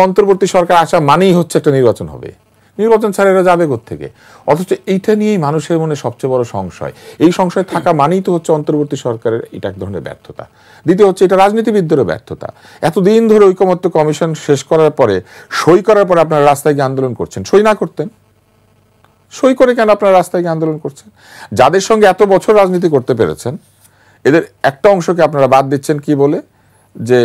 অন্তর্বর্তী সরকার আসা মানেই হচ্ছে একটা নির্বাচন হবে, নির্বাচন ছাড়া এরা যাবে কোত্থেকে? অথচ এইটা নিয়েই মানুষের মনে সবচেয়ে বড় সংশয়। এই সংশয় থাকা মানেই তো হচ্ছে অন্তর্বর্তী সরকারের এটা এক ধরনের ব্যর্থতা। দ্বিতীয় হচ্ছে এটা রাজনীতিবিদদেরও ব্যর্থতা। এতদিন ধরে ঐকমত্য কমিশন শেষ করার পরে, সই করার পরে আপনারা রাস্তায় গিয়ে আন্দোলন করছেন। সই না করতেন, সই করে কেন আপনারা রাস্তায় গিয়ে আন্দোলন করছেন? যাদের সঙ্গে এত বছর রাজনীতি করতে পেরেছেন, এদের একটা অংশকে আপনারা বাদ দিচ্ছেন কি বলে? যে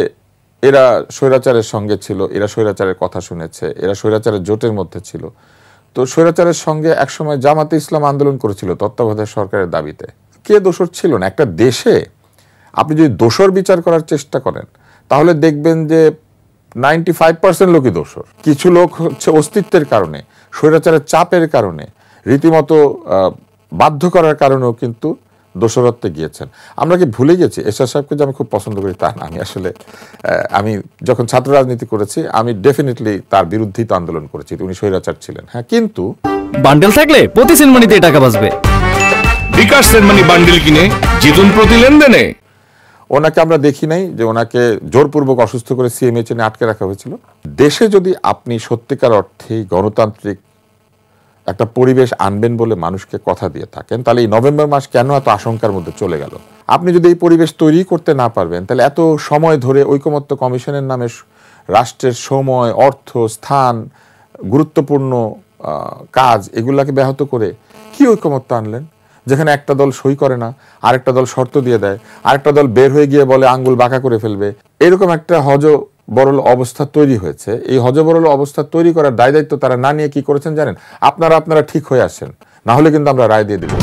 এরা স্বৈরাচারের সঙ্গে ছিল, এরা স্বৈরাচারের কথা শুনেছে, এরা স্বৈরাচারের জোটের মধ্যে ছিল। তো স্বৈরাচারের সঙ্গে একসময় জামাতে ইসলাম আন্দোলন করেছিল তত্ত্বাবধায়ক সরকারের দাবিতে। কে দোষর ছিল না? একটা দেশে আপনি যদি দোষর বিচার করার চেষ্টা করেন তাহলে দেখবেন যে 95% লোকই দোষর। কিছু লোক হচ্ছে অস্তিত্বের কারণে, স্বৈরাচারের চাপের কারণে, রীতিমতো বাধ্য করার কারণেও কিন্তু দোষরত্বে গিয়েছেন। আমরা কি ভুলে গেছি? এরশাদ সাহেবকে যে আমি খুব পছন্দ করি তা না। আমি যখন ছাত্র রাজনীতি করেছি আমি ডেফিনেটলি তার বিরুদ্ধেই তো আন্দোলন করেছি। উনি স্বৈরাচার ছিলেন, হ্যাঁ, কিন্তু বান্ডেল থাকলে প্রতি সেনমানিতে টাকা বাঁচবে। বিকাশ সেনমানি বান্ডেল কিনে জিতুন প্রতি লেনদেনে। ওনাকে আমরা দেখি নাই যে ওনাকে জোরপূর্বক অসুস্থ করে সিএমএইচে আটকে রাখা হয়েছিল। দেশে যদি আপনি সত্যিকার অর্থেই গণতান্ত্রিক একটা পরিবেশ আনবেন বলে মানুষকে কথা দিয়ে থাকেন, তাহলে এই নভেম্বর মাস কেন এত আশঙ্কার মধ্যে চলে গেল? আপনি যদি এই পরিবেশ তৈরি করতে না পারবেন, তাহলে এত সময় ধরে ঐকমত্য কমিশনের নামে রাষ্ট্রের সময়, অর্থ, স্থান, গুরুত্বপূর্ণ কাজ এগুলাকে ব্যাহত করে কি ঐকমত্য আনলেন? যেখানে একটা দল সই করে না, আরেকটা দল শর্ত দিয়ে দেয়, আরেকটা দল বের হয়ে গিয়ে বলে আঙ্গুল বাঁকা করে ফেলবে। এরকম একটা হজবরল অবস্থা তৈরি হয়েছে। এই হজবরল অবস্থা তৈরি করার দায় দায়িত্ব তারা না নিয়ে কি করেছেন জানেন? আপনারা ঠিক হয়ে আসেন, না হলে কিন্তু আমরা রায় দিয়ে দেব।